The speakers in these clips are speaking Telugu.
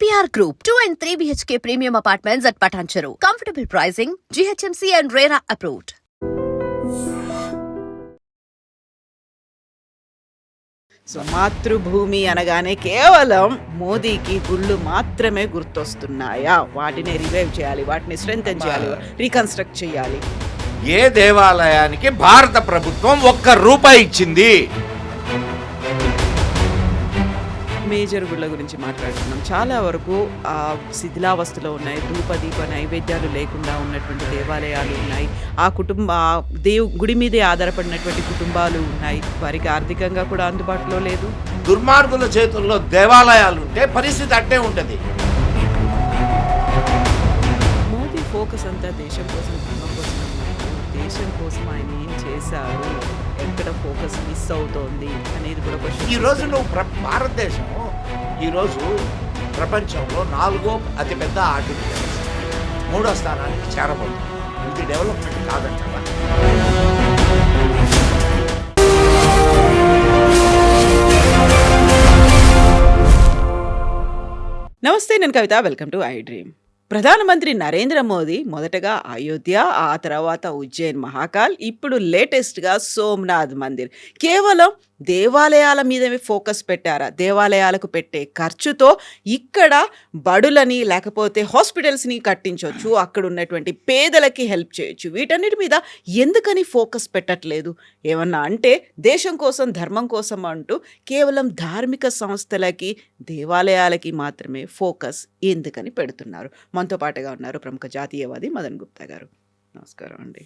APR Group, 2 and 3 BHK premium apartments at Patancheru. Comfortable pricing, GHMC and RERA approved. So మాతృభూమి అనగానే కేవలం మోదీకి గుళ్ళు మాత్రమే గుర్తొస్తున్నాయా? వాటిని రివైవ్ చేయాలి, వాటిని స్ట్రెంథెన్ చేయాలి, రీకన్స్ట్రక్ట్ చేయాలి. ఏ దేవాలయానికి భారత ప్రభుత్వం ₹1 ఇచ్చింది? మేజర్ గుళ్ళ గురించి మాట్లాడుతున్నాం. చాలా వరకు శిథిలావస్థలో ఉన్నాయి. ధూపదీప నైవేద్యాలు లేకుండా ఉన్నటువంటి దేవాలయాలు ఉన్నాయి. గుడి మీదే ఆధారపడినటువంటి కుటుంబాలు ఉన్నాయి. వారికి ఆర్థికంగా కూడా అందుబాటులో లేదు. దుర్మార్గుల చేతుల్లో దేవాలయాలు ఉంటే పరిస్థితి అట్టే ఉంటుంది. మోదీ ఫోకస్ అంతా దేశం కోసం, ధర్మం కోసం. దేశం కోసం ఆయన ఏం చేశారు, ఎక్కడ ఫోకస్ మిస్ అవుతోంది అనేది కూడా క్వశ్చన్. ఈరోజు నువ్వు భారతదేశం ఈరోజు ప్రపంచంలో 4వ అతిపెద్ద ఆర్థిక వ్యవస్థ, 3వ స్థానానికి చేరబోతుంది. ఇది డెవలప్మెంట్ కాదంటావా? నమస్తే, నేను Kavitha. Welcome to I dream. ప్రధానమంత్రి నరేంద్ర మోదీ మొదటగా అయోధ్య, ఆ తర్వాత ఉజ్జయిన్ మహాకాల్, ఇప్పుడు లేటెస్ట్గా సోమనాథ్ మందిర్. కేవలం దేవాలయాల మీదనే ఫోకస్ పెట్టారా? దేవాలయాలకు పెట్టే ఖర్చుతో ఇక్కడ బడులని లేకపోతే హాస్పిటల్స్ని కట్టించవచ్చు, అక్కడ ఉన్నటువంటి పేదలకి హెల్ప్ చేయొచ్చు. వీటన్నిటి మీద ఎందుకని ఫోకస్ పెట్టట్లేదు? ఏమన్నా అంటే దేశం కోసం, ధర్మం కోసం అంటూ కేవలం ధార్మిక సంస్థలకి, దేవాలయాలకి మాత్రమే ఫోకస్ ఎందుకని పెడుతున్నారు? మనతో పాటుగా ఉన్నారు ప్రముఖ జాతీయవాది మదన్ గుప్తా గారు. నమస్కారం అండి.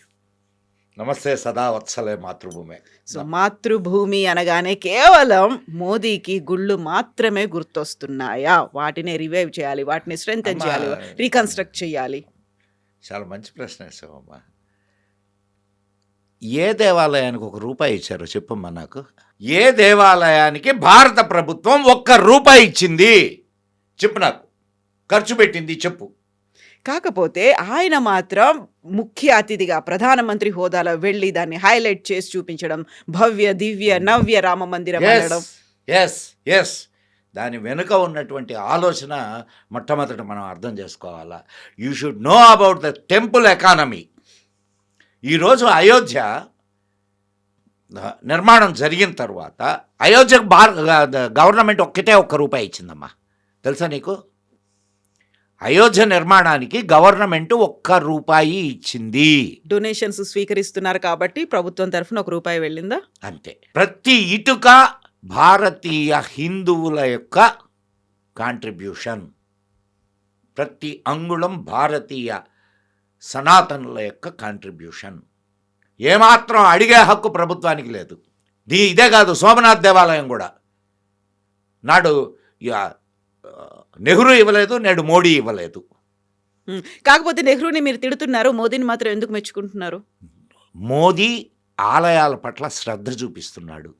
నమస్తే. సదా వత్సలే మాతృభూమి. సో మాతృభూమి అనగానే కేవలం మోదీకి గుళ్ళు మాత్రమే గుర్తొస్తున్నాయా? వాటిని రివైవ్ చేయాలి, వాటిని స్ట్రెంథెన్ చేయాలి, రీకన్స్ట్రక్ట్ చేయాలి. చాలా మంచి ప్రశ్న వేసావమ్మా. ఏ దేవాలయానికి ₹1 ఇచ్చారో చెప్పమ్మా నాకు. ఏ దేవాలయానికి భారత ప్రభుత్వం ₹1 ఇచ్చింది చెప్పు నాకు. ఖర్చు పెట్టింది చెప్పు. కాకపోతే ఆయన మాత్రం ముఖ్య అతిథిగా ప్రధానమంత్రి హోదాలో వెళ్ళి దాన్ని హైలైట్ చేసి చూపించడం, భవ్య దివ్య నవ్య రామ మందిరం అనడం. ఎస్ దాని వెనుక ఉన్నటువంటి ఆలోచన మొట్టమొదట మనం అర్థం చేసుకోవాలా. You should know about the temple economy. ఈరోజు అయోధ్య నిర్మాణం జరిగిన తర్వాత అయోధ్యకు గవర్నమెంట్ ఒక్కటే ₹1 ఇచ్చిందమ్మా. తెలుసా నీకు? అయోధ్య నిర్మాణానికి గవర్నమెంట్ ₹1 ఇచ్చింది. డొనేషన్స్ స్వీకరిస్తున్నారు కాబట్టి ప్రభుత్వం తరఫున ₹1 వెళ్ళిందా? అంతే. ప్రతి ఇటుక భారతీయ హిందువుల యొక్క కాంట్రిబ్యూషన్, ప్రతి అంగుళం భారతీయ సనాతనుల యొక్క కాంట్రిబ్యూషన్. ఏమాత్రం అడిగే హక్కు ప్రభుత్వానికి లేదు. ఇదే కాదు, సోమనాథ్ దేవాలయం కూడా నాడు నెహ్రూ ఇవ్వలేదు, నేడు మోడీ ఇవ్వలేదు. కాకపోతే నెహ్రూని మీరు తిడుతున్నారు, మోదీని మాత్రం ఎందుకు మెచ్చుకుంటున్నారు? మోదీ ఆలయాల పట్ల శ్రద్ధ చూపిస్తున్నాడు,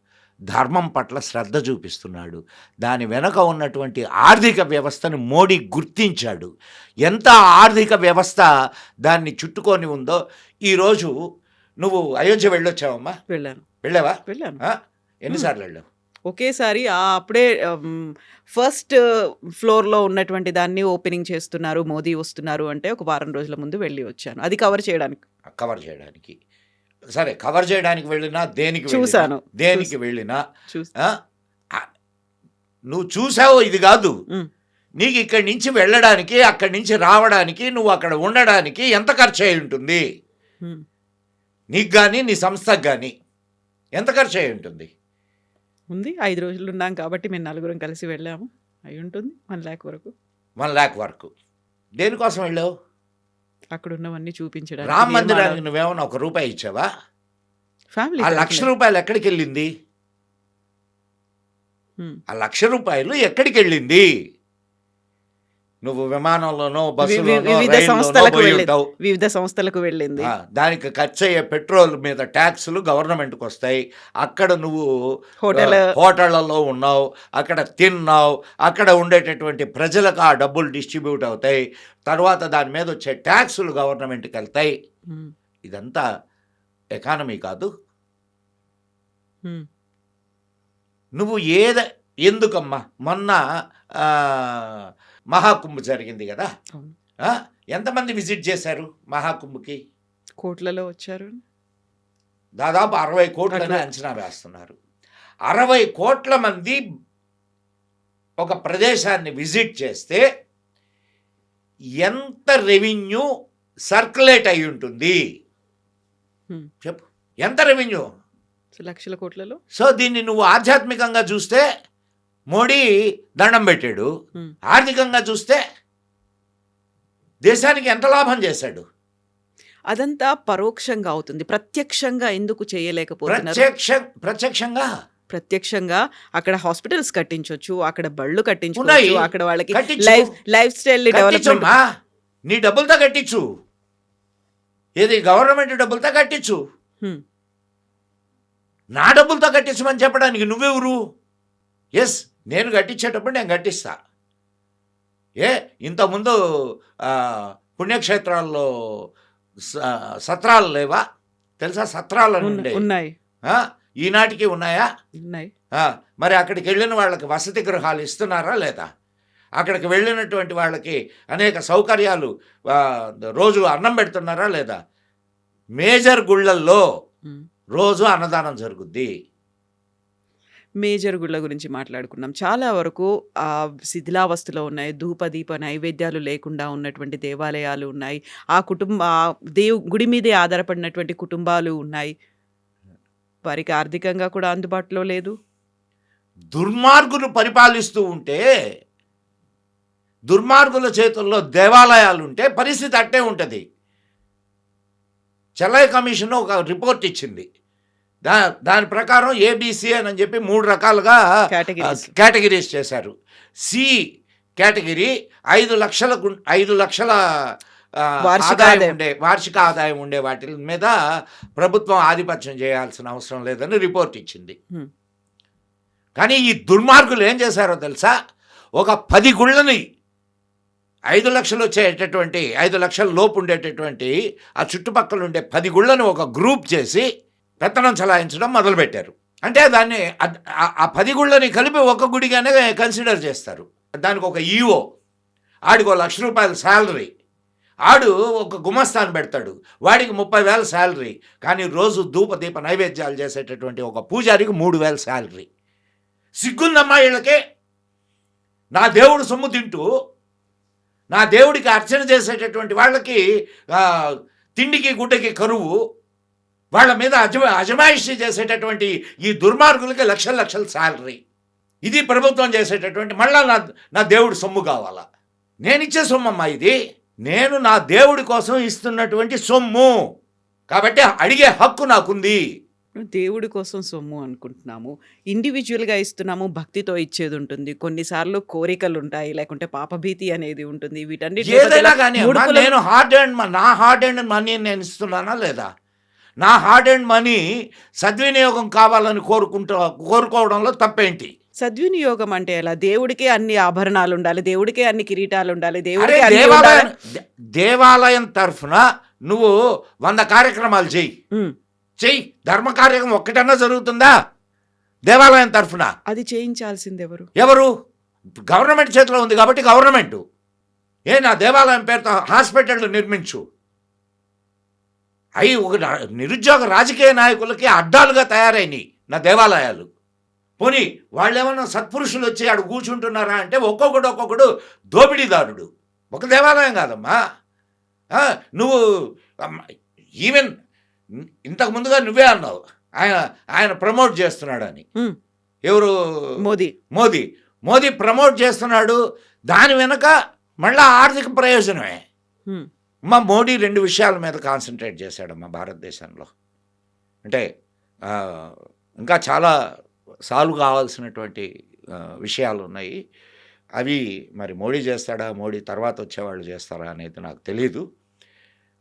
ధర్మం పట్ల శ్రద్ధ చూపిస్తున్నాడు. దాని వెనుక ఉన్నటువంటి ఆర్థిక వ్యవస్థను మోడీ గుర్తించాడు. ఎంత ఆర్థిక వ్యవస్థ దాన్ని చుట్టుకొని ఉందో. ఈరోజు నువ్వు అయోధ్య వెళ్ళొచ్చావమ్మా? వెళ్ళావా? వెళ్ళాను. ఎన్నిసార్లు వెళ్ళావు? ఒకేసారి. అప్పుడే ఫస్ట్ ఫ్లోర్లో ఉన్నటువంటి దాన్ని ఓపెనింగ్ చేస్తున్నారు, మోదీ వస్తున్నారు అంటే ఒక వారం రోజుల ముందు వెళ్ళి వచ్చాను. అది కవర్ చేయడానికి. సరే, కవర్ చేయడానికి వెళ్ళినా, దేనికి చూశాను, దేనికి వెళ్ళినా నువ్వు చూసావు. ఇది కాదు, నీకు ఇక్కడి నుంచి వెళ్ళడానికి, అక్కడి నుంచి రావడానికి, నువ్వు అక్కడ ఉండడానికి ఎంత ఖర్చు అయి ఉంటుంది? నీకు కానీ నీ సంస్థకు కానీ ఎంత ఖర్చు అయి ఉంటుంది? ఉంది. 5 రోజులు ఉన్నాం కాబట్టి మేము 4 కలిసి వెళ్ళాము. అయి ఉంటుంది $1 lakh వరకు. దేనికోసం వెళ్ళావు? అక్కడ ఉన్నవన్నీ చూపించడానికి. రామ మందిరానికి నువ్వేమన్నా ₹1 ఇచ్చావా? ఫ్యామిలీ ₹1,00,000 ఎక్కడికి వెళ్ళింది? ₹1,00,000 ఎక్కడికి వెళ్ళింది? నువ్వు విమానంలోనో, బస్సులోనో, వివిధ సంస్థలకు వెళ్ళింది. దానికి ఖర్చు అయ్యే పెట్రోల్ మీద ట్యాక్సులు గవర్నమెంట్కి వస్తాయి. అక్కడ నువ్వు హోటళ్లలో ఉన్నావు, అక్కడ తిన్నావు, అక్కడ ఉండేటటువంటి ప్రజలకు ఆ డబ్బులు డిస్ట్రిబ్యూట్ అవుతాయి. తర్వాత దాని మీద వచ్చే ట్యాక్సులు గవర్నమెంట్కి వెళ్తాయి. ఇదంతా ఎకానమీ కాదు. నువ్వు ఎందుకమ్మా మొన్న మహాకుంభ్ జరిగింది కదా. అవును. ఎంతమంది విజిట్ చేశారు మహాకుంభ్కి? కోట్లలో వచ్చారు. దాదాపు 60 కోట్లని అట్లా. అంచనా వేస్తున్నారు. 60 కోట్ల మంది ఒక ప్రదేశాన్ని విజిట్ చేస్తే ఎంత రెవెన్యూ సర్క్యులేట్ అయి ఉంటుంది హ్మ్. చెప్పు, ఎంత రెవెన్యూ? లక్షల కోట్లలో. సో దీన్ని నువ్వు ఆధ్యాత్మికంగా చూస్తే మోడీ దండం పెట్టాడు, హ్మ్. ఆర్థికంగా చూస్తే దేశానికి ఎంత లాభం చేశాడు? అదంతా పరోక్షంగా అవుతుంది. ప్రత్యక్షంగా ఎందుకు చేయలేకపోతున్నారు? ప్రత్యక్షంగా ప్రత్యక్షంగా అక్కడ హాస్పిటల్స్ కట్టించొచ్చు, అక్కడ బళ్ళు ఉన్నాయి. కట్టించుకోవచ్చు, అక్కడ వాళ్ళకి కట్టించు. Lifestyle development. కట్టించమ్మా, నీ డబ్బులతో కట్టించు, ఏది గవర్నమెంట్ డబ్బులతో కట్టించు. నా డబ్బులతో కట్టించమని చెప్పడానికి నువ్వెవరు? ఎస్, నేను కట్టించేటప్పుడు నేను కట్టిస్తా. ఇంతకుముందు పుణ్యక్షేత్రాల్లో సత్రాలు లేవా? తెలుసా? సత్రాలు ఉండే ఉన్నాయి. ఈనాటికి ఉన్నాయా? ఉన్నాయి. మరి అక్కడికి వెళ్ళిన వాళ్ళకి వసతి గృహాలు ఇస్తున్నారా లేదా? అక్కడికి వెళ్ళినటువంటి వాళ్ళకి అనేక సౌకర్యాలు రోజు అన్నం పెడుతున్నారా లేదా? మేజర్ గుళ్ళల్లో రోజు అన్నదానం జరుగుద్ది. మేజర్ గుళ్ళ గురించి మాట్లాడుకున్నాం. చాలా వరకు శిథిలావస్థలో ఉన్నాయి. ధూపదీప నైవేద్యాలు లేకుండా ఉన్నటువంటి దేవాలయాలు ఉన్నాయి. ఆ గుడి మీదే ఆధారపడినటువంటి కుటుంబాలు ఉన్నాయి. వారికి ఆర్థికంగా కూడా అందుబాటులో లేదు. దుర్మార్గులు పరిపాలిస్తూ ఉంటే, దుర్మార్గుల చేతుల్లో దేవాలయాలు ఉంటే పరిస్థితి అట్టే ఉంటుంది. చెల్లై కమిషన్ ఒక రిపోర్ట్ ఇచ్చింది. దాని ప్రకారం ఏబిసి అని చెప్పి 3 రకాలుగా కేటగిరీస్ చేశారు. సి కేటగిరీ 5 లక్షల వార్షిక ఆదాయం ఉండే వాటి మీద ప్రభుత్వం ఆధిపత్యం చేయాల్సిన అవసరం లేదని రిపోర్ట్ ఇచ్చింది. కానీ ఈ దుర్మార్గులు ఏం చేశారో తెలుసా? ఒక 10 గుళ్ళని 5 లక్షలు వచ్చేటటువంటి 5 లక్షల లోపు ఉండేటటువంటి ఆ చుట్టుపక్కల ఉండే 10 గుళ్ళని ఒక గ్రూప్ చేసి పెత్తనం చలాయించడం మొదలుపెట్టారు. అంటే దాన్ని ఆ 10 గుళ్ళని కలిపి ఒక గుడిగానే కన్సిడర్ చేస్తారు. దానికి ఒక ఈఓ, ఆడికి ₹1,00,000 శాలరీ, ఆడు ఒక గుమస్తాను పెడతాడు, వాడికి 30,000 శాలరీ. కానీ రోజు ధూపదీప నైవేద్యాలు చేసేటటువంటి ఒక పూజారికి 3,000 శాలరీ. సిగ్గుందమ్మా వీళ్ళకే. నా దేవుడు సొమ్ము తింటూ నా దేవుడికి అర్చన చేసేటటువంటి వాళ్ళకి తిండికి గుడ్డకి కరువు, వాళ్ళ మీద అజమాయిషి చేసేటటువంటి ఈ దుర్మార్గులకి లక్షల శాలరీ. ఇది ప్రభుత్వం చేసేటటువంటి మళ్ళా నా దేవుడి సొమ్ము కావాలా? నేనిచ్చే సొమ్మమ్మా ఇది. నేను నా దేవుడి కోసం ఇస్తున్నటువంటి సొమ్ము కాబట్టి అడిగే హక్కు నాకుంది. దేవుడి కోసం సొమ్ము అనుకుంటున్నాము, ఇండివిజువల్గా ఇస్తున్నాము, భక్తితో ఇచ్చేది ఉంటుంది, కొన్నిసార్లు కోరికలు ఉంటాయి, లేకుంటే పాపభీతి అనేది ఉంటుంది. వీటన్నిటి ఏదైనా కానీ నేను నా హార్డ్ అండ్ మనీ నేను ఇస్తున్నానా లేదా? నా హార్డ్ అండ్ మనీ సద్వినియోగం కావాలని కోరుకోవడంలో తప్పేంటి? సద్వినియోగం అంటే ఎలా? దేవుడికే అన్ని ఆభరణాలు ఉండాలి, దేవుడికే అన్ని కిరీటాలు ఉండాలి, దేవాలయం తరఫున నువ్వు 100 కార్యక్రమాలు చెయ్యి, ధర్మ కార్యక్రమం ఒక్కటన్నా జరుగుతుందా దేవాలయం తరఫున? అది చేయించాల్సింది ఎవరు? గవర్నమెంట్ చేతిలో ఉంది కాబట్టి గవర్నమెంట్. నా దేవాలయం పేరుతో హాస్పిటల్ నిర్మించు. అవి ఒక నిరుద్యోగ రాజకీయ నాయకులకి అడ్డాలుగా తయారైనవి నా దేవాలయాలు. పోనీ వాళ్ళు ఏమన్నా సత్పురుషులు వచ్చి ఆడు కూర్చుంటున్నారా అంటే ఒక్కొక్కడు దోపిడీదారుడు. ఒక దేవాలయం కాదమ్మా. నువ్వు ఈవెన్ ఇంతకు ముందుగా నువ్వే అన్నావు ఆయన ప్రమోట్ చేస్తున్నాడని. ఎవరు? మోదీ ప్రమోట్ చేస్తున్నాడు. దాని వెనక మళ్ళా ఆర్థిక ప్రయోజనమే. మోడీ 2 విషయాల మీద కాన్సన్ట్రేట్ చేశాడమ్మా భారతదేశంలో. అంటే ఇంకా చాలా సాల్వ్ కావాల్సినటువంటి విషయాలు ఉన్నాయి. అవి మరి మోడీ చేస్తాడా, మోడీ తర్వాత వచ్చేవాళ్ళు చేస్తారా అనేది నాకు తెలీదు.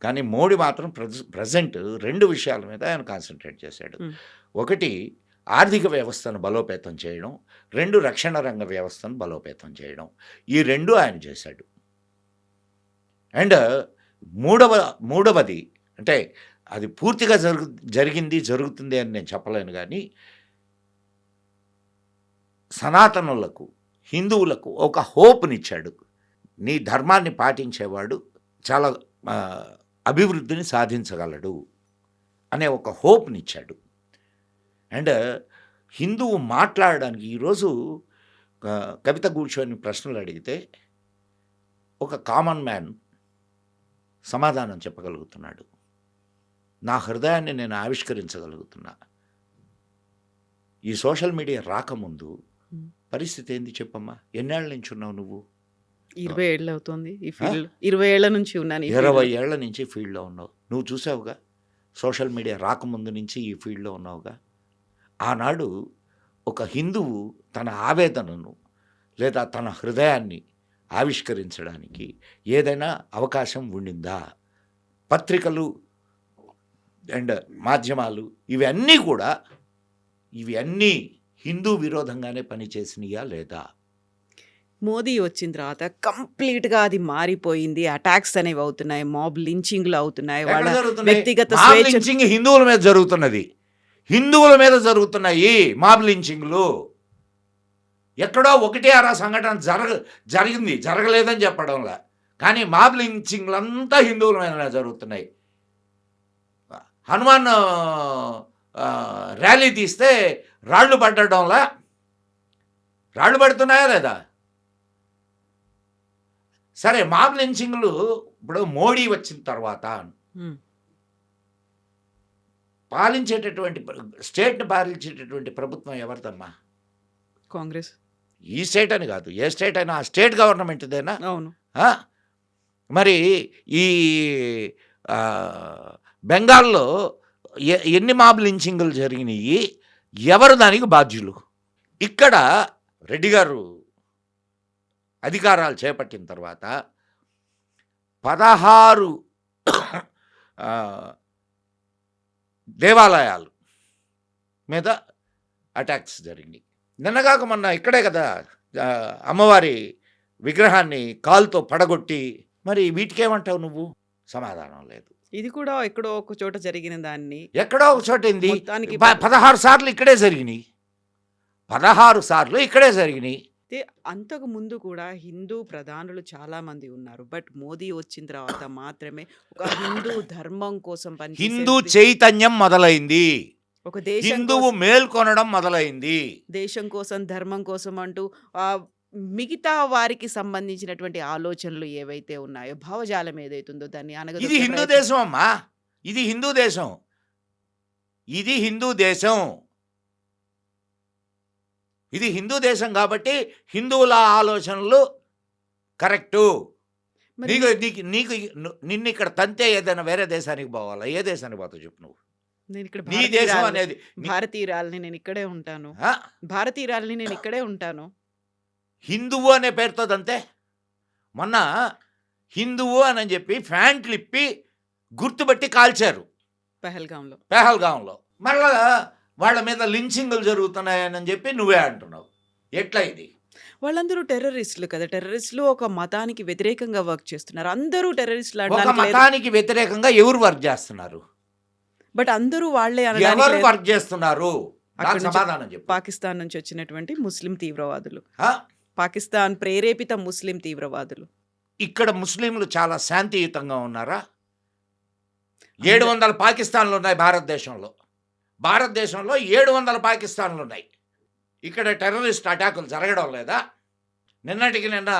కానీ మోడీ మాత్రం ప్రజెంట్ 2 విషయాల మీద ఆయన కాన్సన్ట్రేట్ చేశాడు. ఒకటి ఆర్థిక వ్యవస్థను బలోపేతం చేయడం, 2 రక్షణ రంగ వ్యవస్థను బలోపేతం చేయడం. ఈ 2 ఆయన చేశాడు. అండ్ మూడవది అంటే అది పూర్తిగా జరుగుతుంది అని నేను చెప్పలేను. కానీ సనాతనులకు, హిందువులకు ఒక హోప్నిచ్చాడు. నీ ధర్మాన్ని పాటించేవాడు చాలా ఆ, అభివృద్ధిని సాధించగలడు అనే ఒక హోప్నిచ్చాడు. అండ్ హిందువు మాట్లాడడానికి ఈరోజు కవిత కూర్చొని ప్రశ్నలు అడిగితే ఒక కామన్ మ్యాన్ సమాధానం చెప్పగలుగుతున్నాడు. నా హృదయాన్ని నేను ఆవిష్కరించగలుగుతున్నా. ఈ సోషల్ మీడియా రాకముందు పరిస్థితి ఏంది చెప్పమ్మా? ఎన్నేళ్ల నుంచి ఉన్నావు నువ్వు? 20 ఏళ్ళు అవుతుంది ఈ ఫీల్డ్. 20 ఏళ్ల నుంచి ఉన్నాను ఈ 20 ఫీల్డ్. ఏళ్ల నుంచి ఫీల్డ్లో ఉన్నావు. నువ్వు చూసావుగా, సోషల్ మీడియా రాకముందు నుంచి ఈ ఫీల్డ్లో ఉన్నావుగా. ఆనాడు ఒక హిందువు తన ఆవేదనను లేదా తన హృదయాన్ని ఆవిష్కరించడానికి ఏదైనా అవకాశం ఉండిందా? పత్రికలు అండ్ మాధ్యమాలు ఇవన్నీ కూడా హిందూ విరోధంగానే పనిచేసినాయా లేదా? మోదీ వచ్చిన తర్వాత కంప్లీట్గా అది మారిపోయింది. అటాక్స్ అనేవి అవుతున్నాయి, మాబ్ లించింగ్లు అవుతున్నాయి, వాళ్ళ ఎక్కడ జరుగుతున్నాయి? వ్యక్తిగత మాబ్ స్వేచ్ఛ. లించింగ్ హిందువుల మీద జరుగుతున్నది. హిందువుల మీద జరుగుతున్నాయి మాబ్ లించింగ్లు. ఎక్కడో ఒకటి అరా సంఘటన జరిగింది, జరగలేదని చెప్పడంలా. కానీ మాబ్ లించింగ్లంతా హిందువుల మీద జరుగుతున్నాయి. హనుమాన్ ర్యాలీ తీస్తే రాళ్ళు పడడంలా రాళ్ళు పడుతున్నాయా లేదా? సరే, మాబ్ లించింగ్లు ఇప్పుడు మోడీ వచ్చిన తర్వాత ఉమ్, స్టేట్ని పాలించేటటువంటి ప్రభుత్వం ఎవరిదమ్మా? కాంగ్రెస్. ఈ స్టేట్ అని కాదు, ఏ స్టేట్ అయినా ఆ స్టేట్ గవర్నమెంట్దేనా? అవును. ఆ? మరి ఈ ఆ, బెంగాల్లో ఎన్ని మాబ్ లించింగ్లు జరిగినాయి? ఎవరు దానికి బాధ్యులు? ఇక్కడ రెడ్డి గారు అధికారాలు చేపట్టిన తర్వాత 16 ఆ, దేవాలయాలు మీద అటాక్స్ జరిగినాయి. నిన్నగాక మొన్న ఇక్కడే కదా అమ్మవారి విగ్రహాన్ని కాలుతో పడగొట్టి. మరి వీటికేమంటావు నువ్వు? సమాధానం లేదు. ఇది కూడా ఎక్కడో ఒక చోట జరిగిన దాన్ని ఎక్కడో ఒక చోట ఏంది? మొత్తానికి 16 సార్లు ఇక్కడే జరిగినాయి. 16 సార్లు ఇక్కడే జరిగినాయి. అయితే అంతకు ముందు కూడా హిందూ ప్రధానులు చాలా మంది ఉన్నారు. బట్ మోదీ వచ్చిన తర్వాత మాత్రమే ఒక హిందూ ధర్మం కోసం హిందూ పనిచేసే చైతన్యం మొదలైంది. ఒక దేశం హిందువు కోసం, మేల్కొనడం మొదలైంది. దేశం కోసం, ధర్మం కోసం అంటూ ఆ మిగతా వారికి సంబంధించినటువంటి ఆలోచనలు ఏవైతే ఉన్నాయో, భావజాలం ఏదైతుందో దాన్ని ఇది అనగదొక్కే హిందూ ప్రయత్నం. దేశం అమ్మా. ఇది హిందూ దేశం. ఇది హిందూ దేశం. ఇది హిందూ దేశం కాబట్టి హిందువుల ఆలోచనలు కరెక్టు. మరి నీకు నీకు నీకు నిన్ను ఇక్కడ తంతే ఏదైనా వేరే దేశానికి పోవాలా? ఏ దేశానికి పోతావు చెప్పు నువ్వు? నేను ఇక్కడ నీ దేశం అనేది భారతీయురాలని, నేను ఇక్కడే ఉంటాను. ఆ? భారతీయురాలని, నేను ఇక్కడే ఉంటాను. హిందువు అనే పేరుతో అంతే. మొన్న హిందువు అని చెప్పి ఫ్యాంట్లు ఇప్పి గుర్తుబట్టి కాల్చారు పహల్గాంలో. పెహల్గాంలో. మళ్ళా వాళ్ళ మీద లించింగ్లు జరుగుతున్నాయని చెప్పి నువ్వే అంటున్నావు. ఎట్లా ఇది? వాళ్ళందరూ టెర్రరిస్టులు కదా. టెర్రరిస్టులు ఒక మతానికి వ్యతిరేకంగా వర్క్ చేస్తున్నారు. అందరూ టెర్రరిస్టులు ఒక అనడానికి లేదు. మతానికి వ్యతిరేకంగా ఎవరు వర్క్ చేస్తున్నారు? బట్ అందరూ వాళ్ళే అనడానికి ఎవరు లేదు. వర్క్ చేస్తున్నారు? అక్కడి నాకు నుంచి సమాధానం చెప్పు. పాకిస్తాన్ నుంచి వచ్చినటువంటి ముస్లిం తీవ్రవాదులు, ఆ? పాకిస్తాన్ ప్రేరేపిత ముస్లిం తీవ్రవాదులు. ఇక్కడ ముస్లింలు చాలా శాంతియుతంగా ఉన్నారా? 700 పాకిస్తాన్లు ఉన్నాయి భారతదేశంలో. భారతదేశంలో 700 పాకిస్తాన్లు ఉన్నాయి. ఇక్కడ టెర్రరిస్ట్ అటాకులు జరగడం లేదా? నిన్నటికి నిన్న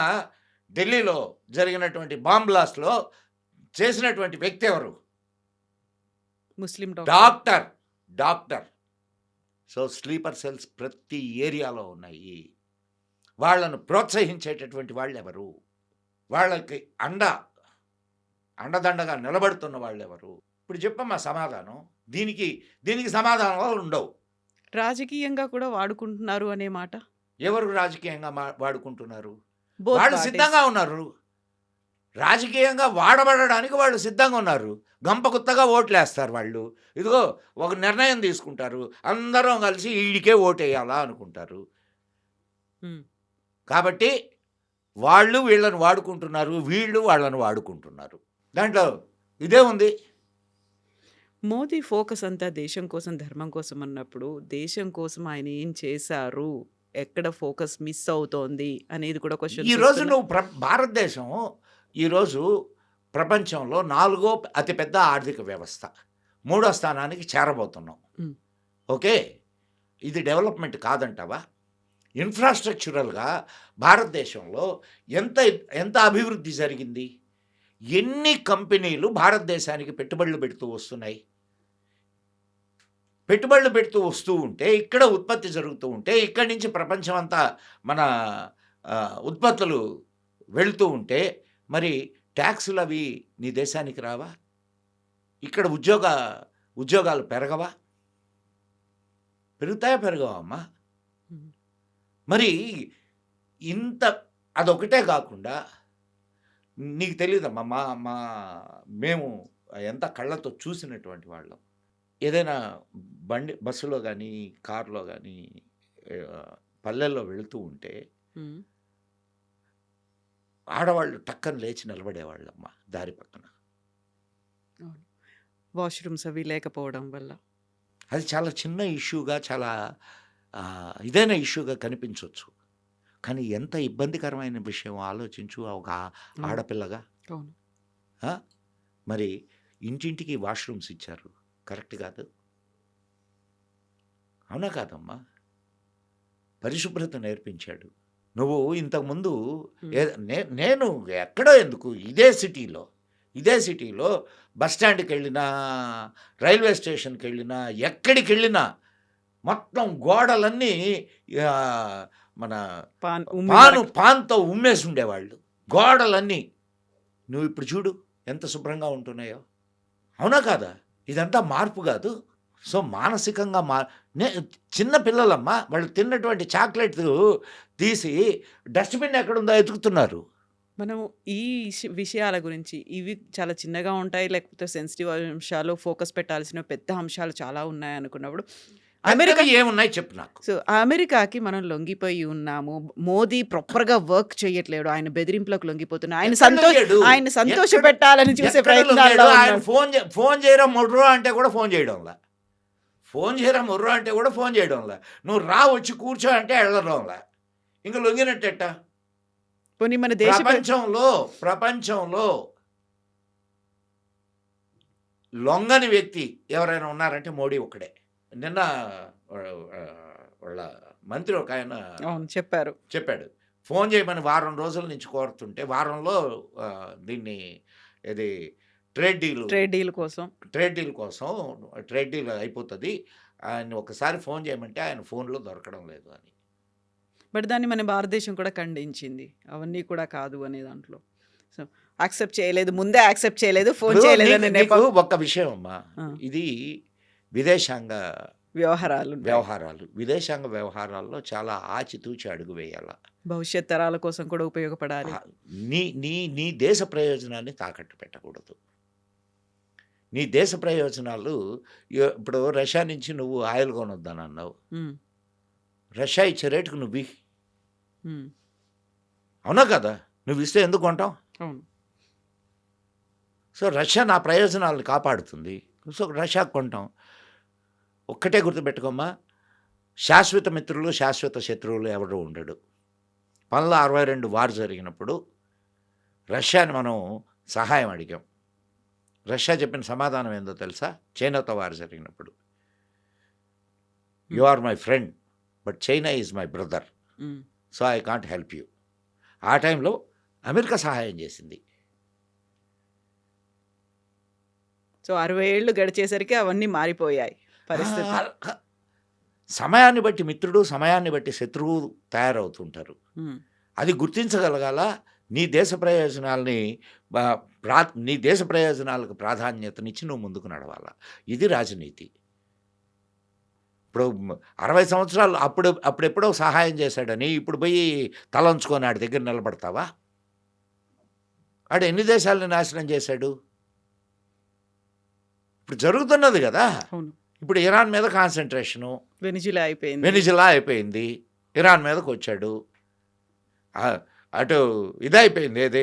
ఢిల్లీలో జరిగినటువంటి బాంబ్ బ్లాస్ట్లో చేసినటువంటి వ్యక్తి ఎవరు? ముస్లిం డాక్టర్. సో స్లీపర్ సెల్స్ ప్రతి ఏరియాలో ఉన్నాయి. వాళ్ళను ప్రోత్సహించేటటువంటి వాళ్ళు ఎవరు? వాళ్ళకి అండదండగా నిలబడుతున్న వాళ్ళు ఎవరు? ఇప్పుడు చెప్పమ్మా సమాధానం. దీనికి సమాధానాలు ఉండవు. రాజకీయంగా కూడా వాడుకుంటున్నారు అనే మాట. ఎవరు రాజకీయంగా వాడుకుంటున్నారు? Both వాళ్ళు parties. సిద్ధంగా ఉన్నారు. రాజకీయంగా వాడబడడానికి వాళ్ళు సిద్ధంగా ఉన్నారు. గంపగుత్తగా ఓట్లేస్తారు వాళ్ళు. ఇదిగో ఒక నిర్ణయం తీసుకుంటారు, అందరం కలిసి వీడికే ఓటేయాలా అనుకుంటారు. ఉమ్. కాబట్టి వాళ్ళు వీళ్ళని వాడుకుంటున్నారు, వీళ్ళు వాళ్ళని వాడుకుంటున్నారు. దాంట్లో ఇదే ఉంది. మోదీ ఫోకస్ అంతా దేశం కోసం, ధర్మం కోసం అన్నప్పుడు దేశం కోసం ఆయన ఏం చేశారు ఎక్కడ ఫోకస్ మిస్ అవుతోంది అనేది కూడా క్వశ్చన్స్ ఈరోజు వస్తున్నాయి. నువ్వు భారతదేశం ఈరోజు ప్రపంచంలో 4వ అతిపెద్ద ఆర్థిక వ్యవస్థ. 3వ స్థానానికి చేరబోతున్నాం. ఉమ్, ఓకే. ఇది డెవలప్మెంట్ కాదంటావా? ఇన్ఫ్రాస్ట్రక్చరల్గా భారతదేశంలో ఎంత ఎంత అభివృద్ధి జరిగింది? ఎన్ని కంపెనీలు భారతదేశానికి పెట్టుబడులు పెడుతూ వస్తున్నాయి? పెట్టుబడులు పెడుతూ వస్తూ ఉంటే, ఇక్కడ ఉత్పత్తి జరుగుతూ ఉంటే, ఇక్కడి నుంచి ప్రపంచం అంతా మన ఉత్పత్తులు వెళుతూ ఉంటే, మరి ట్యాక్సులు అవి నీ దేశానికి రావా? ఇక్కడ ఉద్యోగాలు పెరగవా? పెరుగుతాయా పెరగవా అమ్మా? ఉమ్, మరి ఇంత అదొకటే కాకుండా నీకు తెలియదమ్మా, మా మా మేము ఎంత కళ్ళతో చూసినటువంటి వాళ్ళం. ఏదైనా బస్సులో కానీ కారులో కానీ పల్లెల్లో వెళుతూ ఉంటే ఉమ్, ఆడవాళ్ళు టక్కన లేచి నిలబడేవాళ్ళమ్మ దారి పక్కన. అవును. వాష్రూమ్స్ అవి లేకపోవడం వల్ల. అది చాలా చిన్న ఇష్యూగా, చాలా ఇదైన ఇష్యూగా కనిపించవచ్చు. కానీ ఎంత ఇబ్బందికరమైన విషయం ఆలోచించు ఒక అవును. ఆడపిల్లగా. అవును. ఆ? మరి ఇంటింటికి వాష్రూమ్స్ ఇచ్చారు, కరెక్ట్ కాదు? అవునా కాదమ్మా? పరిశుభ్రత నేర్పించాడు. నువ్వు ఇంతకుముందు ఉమ్, నేను ఎక్కడో ఎందుకు, ఇదే సిటీలో బస్ స్టాండ్కి వెళ్ళినా, రైల్వే స్టేషన్కి వెళ్ళినా, ఎక్కడికి వెళ్ళినా మొత్తం గోడలన్నీ ఆ, మన ఉమ్మి వరకు. పాన్తో ఉమ్మేసి ఉండేవాళ్ళు గోడలన్నీ. నువ్వు ఇప్పుడు చూడు ఎంత శుభ్రంగా ఉంటున్నాయో. అవునా కాదా? ఇదంతా మార్పు కాదు. సో మానసికంగా చిన్న పిల్లలమ్మా, వాళ్ళు తిన్నటువంటి చాక్లెట్ తీసి డస్ట్బిన్ ఎక్కడుందో ఎతుకుతున్నారు. మనం ఈ విషయాల గురించి, ఇవి చాలా చిన్నగా ఉంటాయి లేకపోతే సెన్సిటివ్ అంశాలు, ఫోకస్ పెట్టాల్సిన పెద్ద అంశాలు చాలా ఉన్నాయి అనుకున్నప్పుడు అమెరికా పెద్దవి ఏమున్నాయి చెప్పు నాకు. సో అమెరికాకి మనం లొంగిపోయి ఉన్నాము. మోదీ ప్రాపర్గా వర్క్ చేయట్లేడు, ఆయన బెదిరింపులకు లొంగిపోతున్నాడు, ఆయన సంతోష పెట్టాలని చూసే ప్రయత్నాల్లో ఆయన ఉన్నాడు. ఫోన్ చేయరా మొర్రో అంటే కూడా ఫోన్ చేయడంలా. నువ్వు రా వచ్చి కూర్చో అంటే వెళ్ళడంలా. ఇంకా లొంగినట్టెట్ట? పోనీ మన దేశ ప్రపంచంలో లొంగని వ్యక్తి ఎవరైనా ఉన్నారంటే మోడీ ఒక్కడే. నిన్న వాళ్ళ మంత్రి ఒక ఆయన అవును చెప్పాడు, ఫోన్ చేయమని వారం రోజుల నుంచి కోరుతుంటే, వారంలో దీన్ని ఇది ట్రేడ్ డీల్ కోసం అయిపోతుంది, ఆయన ఒకసారి ఫోన్ చేయమంటే ఆయన ఫోన్లో దొరకడం లేదు అని. బట్ దాన్ని మన భారతదేశం కూడా ఖండించింది, అవన్నీ కూడా కాదు అనే దాంట్లో. సో యాక్సెప్ట్ చేయలేదు, ముందే యాక్సెప్ట్ చేయలేదు, ఫోన్ ఇప్పుడు చేయలేదు అనే నీకు ఒక్క విషయం అమ్మా, ఇది విదేశాంగ వ్యవహారాల్లో చాలా ఆచితూచి అడుగు వేయాల. భవిష్యత్ తరాల కోసం కూడా ఉపయోగపడాలి. నీ దేశ ప్రయోజనాన్ని తాకట్టు పెట్టకూడదు. నీ దేశ ప్రయోజనాలు ఇప్పుడు రష్యా నుంచి నువ్వు ఆయిల్ కొనొద్దని అన్నావు. ఉమ్, రష్యా ఇచ్చే రేటుకు నువ్వు ఉమ్, అవునా కదా? నువ్వు ఇస్తే ఎందుకు కొంటావు? అవును. సో రష్యా నా ప్రయోజనాలను కాపాడుతుంది, సో రష్యాకు కొంటాం. ఒక్కటే గుర్తుపెట్టుకోమ్మా, శాశ్వత మిత్రులు శాశ్వత శత్రువులు ఎవరు ఉండడు. 1962 వార్ జరిగినప్పుడు రష్యాని మనం సహాయం అడిగాం. రష్యా చెప్పిన సమాధానం ఏందో తెలుసా? చైనాతో వార్ జరిగినప్పుడు, you are my friend but China is my brother, um, so I can't help you. ఆ టైంలో అమెరికా సహాయం చేసింది. సో 60 ఏళ్ళు గడిచేసరికి అవన్నీ మారిపోయాయి పరిస్థితి. సమయాన్ని బట్టి మిత్రుడు, సమయాన్ని బట్టి శత్రువు తయారవుతుంటారు. ఉమ్, అది గుర్తించగలగాల. నీ దేశ ప్రయోజనాలకు ప్రాధాన్యతనిచ్చి నువ్వు ముందుకు నడవాల. ఇది రాజనీతి. ఇప్పుడు 60 సంవత్సరాలు అప్పుడెప్పుడో సహాయం చేశాడని ఇప్పుడు పోయి తలంచుకొని ఆడి దగ్గర నిలబడతావా? ఆడు ఎన్ని దేశాలని నాశనం చేశాడు? ఇప్పుడు జరుగుతున్నది కదా. అవును. ఇప్పుడు ఇరాన్ మీద కాన్సన్ట్రేషను, వెనిజులా అయిపోయింది, ఇరాన్ మీదకి వచ్చాడు. అటు ఇదైపోయింది, ఏది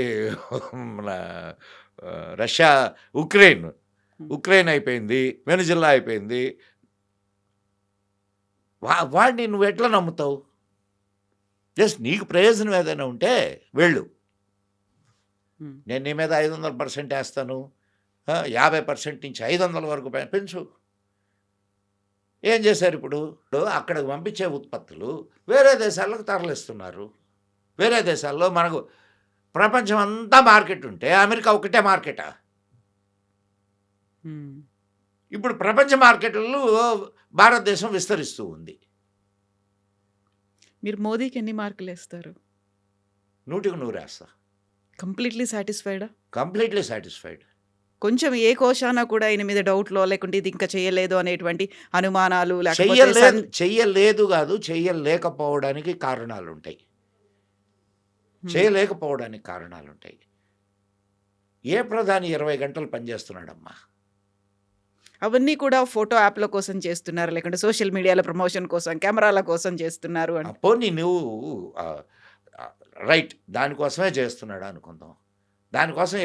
మన రష్యా ఉక్రెయిన్ అయిపోయింది, వెనిజులా అయిపోయింది. వాడిని నువ్వు ఎట్లా నమ్ముతావు? జస్ట్ నీకు ప్రయోజనం ఏదైనా ఉంటే వెళ్ళు. ఉమ్. నేను నీ మీద 500% వేస్తాను, 50% నుంచి 500 వరకు పెంచు. ఏం చేశారు ఇప్పుడు? అక్కడికి పంపించే ఉత్పత్తులు వేరే దేశాలకు తరలిస్తున్నారు. వేరే దేశాల్లో మనకు ప్రపంచం అంతా మార్కెట్ ఉంటే అమెరికా ఒకటే మార్కెటా? ఉమ్. ఇప్పుడు ప్రపంచ మార్కెట్లలో భారతదేశం విస్తరిస్తూ ఉంది. మీరు మోదీకి ఎన్ని మార్కులు వేస్తారు? 100కి 100 వేస్తా. కంప్లీట్లీ సాటిస్ఫైడా? Completely satisfied. కొంచెం ఏ కోశాన కూడా ఈయన మీద డౌట్లో లేకుంటే ఇది ఇంకా చేయలేదు అనేటువంటి అనుమానాలు లేకపోతే చెయ్యలేదు కాదు, చెయ్యలేకపోవడానికి కారణాలు ఉంటాయి. చేయలేకపోవడానికి కారణాలు ఉంటాయి. ఏ ప్రధాని 20 గంటలు పనిచేస్తున్నాడమ్మా? అవన్నీ కూడా ఫోటో యాప్ల కోసం చేస్తున్నారు, లేకుంటే సోషల్ మీడియాలో ప్రమోషన్ కోసం, కెమెరాల కోసం చేస్తున్నారు అని. పోనీ నువ్వు రైట్, దానికోసమే చేస్తున్నాడు అనుకుందాం. దానికోసం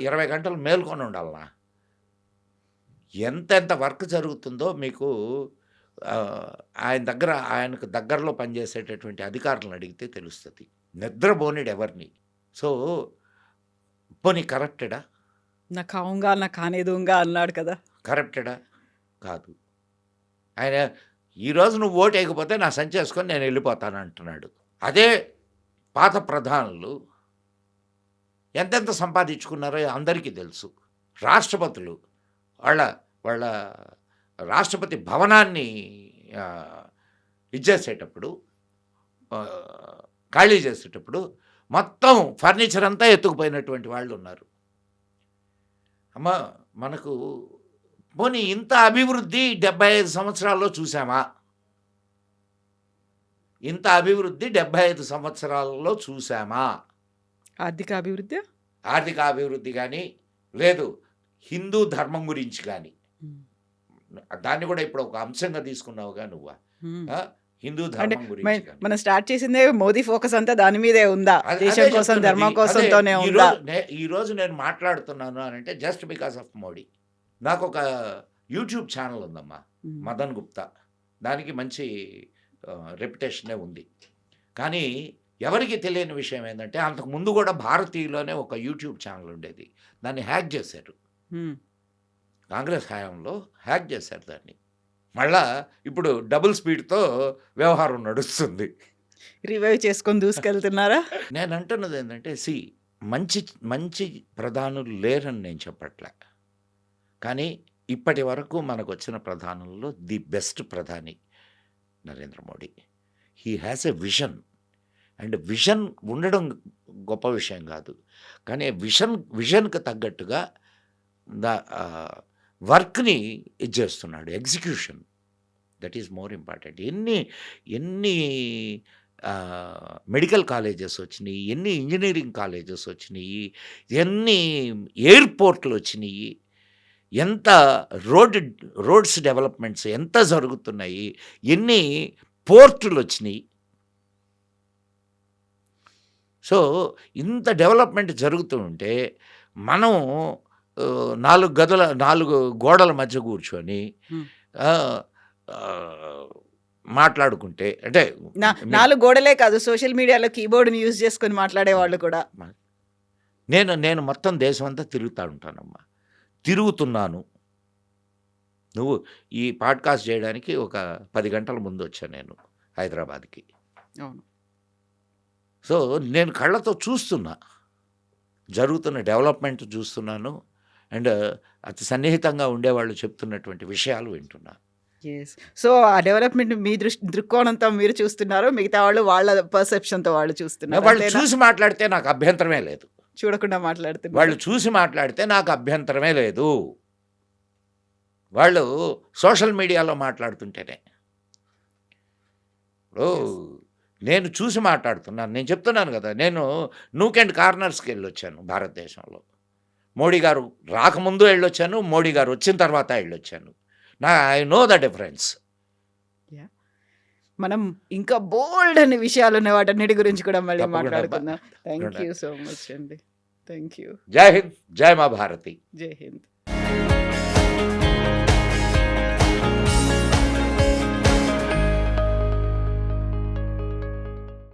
20 గంటలు మేల్కొని ఉండాలనా? ఎంతెంత వర్క్ జరుగుతుందో మీకు ఆయనకు దగ్గరలో పనిచేసేటటువంటి అధికారులను అడిగితే తెలుస్తుంది. నిద్రపోనిడు ఎవరిని. సో పోనీ కరప్టెడా? నా కావుగా నా కానేదుగా అన్నాడు కదా. కరప్టెడా? కాదు. ఆయన ఈరోజు నువ్వు ఓటు వేయకపోతే నా సంచి వేసుకొని నేను వెళ్ళిపోతాను అంటున్నాడు. అదే పాత ప్రధానులు ఎంతెంత సంపాదించుకున్నారో అందరికీ తెలుసు. రాష్ట్రపతులు వాళ్ళ రాష్ట్రపతి భవనాన్ని ఇచ్చేసేటప్పుడు, ఖాళీ చేసేటప్పుడు మొత్తం ఫర్నిచర్ అంతా ఎత్తుకుపోయినటువంటి వాళ్ళు ఉన్నారు. అమ్మ, మనకు పోనీ ఇంత అభివృద్ధి 75 సంవత్సరాల్లో చూసామా? ఇంత అభివృద్ధి 75 సంవత్సరాలలో చూసామా? ఆర్థిక అభివృద్ధి, ఆర్థిక అభివృద్ధి కానీ లేదు, హిందూ ధర్మం గురించి కానీ. దాన్ని కూడా ఇప్పుడు ఒక అంశంగా తీసుకున్నావుగా నువ్వు. హిందూ ధర్మం గురించి మనం స్టార్ట్ చేసిందే మోదీ ఫోకస్ అంతా దాని మీదే ఉందా? దేశం కోసం, ధర్మం కోసంతోనే ఉందా? ఈ రోజు నేను మాట్లాడుతున్నాను అని అంటే జస్ట్ బికాస్ ఆఫ్ మోడీ. నాకు ఒక యూట్యూబ్ ఛానల్ ఉందమ్మా, మదన్ గుప్తా. దానికి మంచి రెప్యుటేషనే ఉంది. కానీ ఎవరికి తెలియని విషయం ఏంటంటే, అంతకు ముందు కూడా భారతీయులోనే ఒక యూట్యూబ్ ఛానల్ ఉండేది. దాన్ని హ్యాక్ చేశారు. కాంగ్రెస్ హయాంలో హ్యాక్ చేశారు దాన్ని. మళ్ళా ఇప్పుడు డబుల్ స్పీడ్తో వ్యవహారం నడుస్తుంది. రివైవ్ చేసుకొని దూసుకెళ్తున్నారా? నేను అంటున్నది ఏంటంటే, మంచి ప్రధానులు లేరని నేను చెప్పట్లే. కానీ ఇప్పటి వరకు మనకు వచ్చిన ప్రధానుల్లో ది బెస్ట్ ప్రధాని Narendra Modi. He has a vision. And vision ఉండడం గొప్ప విషయం కాదు, కానీ విజన్కి తగ్గట్టుగా వర్క్ని ఇది చేస్తున్నాడు. Execution, that is more important. ఎన్ని మెడికల్ కాలేజెస్ వచ్చినాయి, ఎన్ని ఇంజనీరింగ్ కాలేజెస్ వచ్చినాయి, ఎన్ని ఎయిర్పోర్ట్లు వచ్చినాయి, ఎంత రోడ్స్ డెవలప్మెంట్స్ ఎంత జరుగుతున్నాయి, ఎన్ని పోర్టులు వచ్చినాయి. సో ఇంత డెవలప్మెంట్ జరుగుతూ ఉంటే మనం 4 గోడల మధ్య కూర్చొని మాట్లాడుకుంటే, అంటే 4 గోడలే కాదు, సోషల్ మీడియాలో కీబోర్డ్ని యూజ్ చేసుకొని మాట్లాడేవాళ్ళు కూడా. నేను మొత్తం దేశం అంతా తిరుగుతూ ఉంటానమ్మా, తిరుగుతున్నాను. నువ్వు ఈ పాడ్కాస్ట్ చేయడానికి ఒక 10 గంటల ముందు వచ్చాను నేను హైదరాబాద్కి. అవును. సో నేను కళ్ళతో చూస్తున్నా, జరుగుతున్న డెవలప్మెంట్ చూస్తున్నాను. అండ్ అతి సన్నిహితంగా ఉండేవాళ్ళు చెప్తున్నటువంటి విషయాలు వింటున్నా. సో ఆ డెవలప్మెంట్ మీ దృక్కోణంతో మీరు చూస్తున్నారు, మిగతా వాళ్ళు వాళ్ళ పర్సెప్షన్తో వాళ్ళు చూస్తున్నారు. వాళ్ళు చూసి మాట్లాడితే నాకు అభ్యంతరమే లేదు. చూడకుండా మాట్లాడుతున్నారు. వాళ్ళు చూసి మాట్లాడితే నాకు అభ్యంతరమే లేదు. వాళ్ళు సోషల్ మీడియాలో మాట్లాడుతుంటేనే. ఇప్పుడు నేను చూసి మాట్లాడుతున్నాను. నేను చెప్తున్నాను కదా, నేను నూక్ అండ్ కార్నర్స్కి వెళ్ళొచ్చాను భారతదేశంలో. మోడీ గారు రాకముందు వెళ్ళొచ్చాను, మోడీ గారు వచ్చిన తర్వాత వెళ్ళొచ్చాను. I know the difference. మనం ఇంకా బోల్డ్ అనే విషయాలు ఉన్నాయి, వాటన్నిటి గురించి కూడా మళ్ళీ మాట్లాడుకుందాం. థ్యాంక్ యూ సో మచ్ అండి. Thank you. జై హింద్, జై మా భారతి. జై హింద్.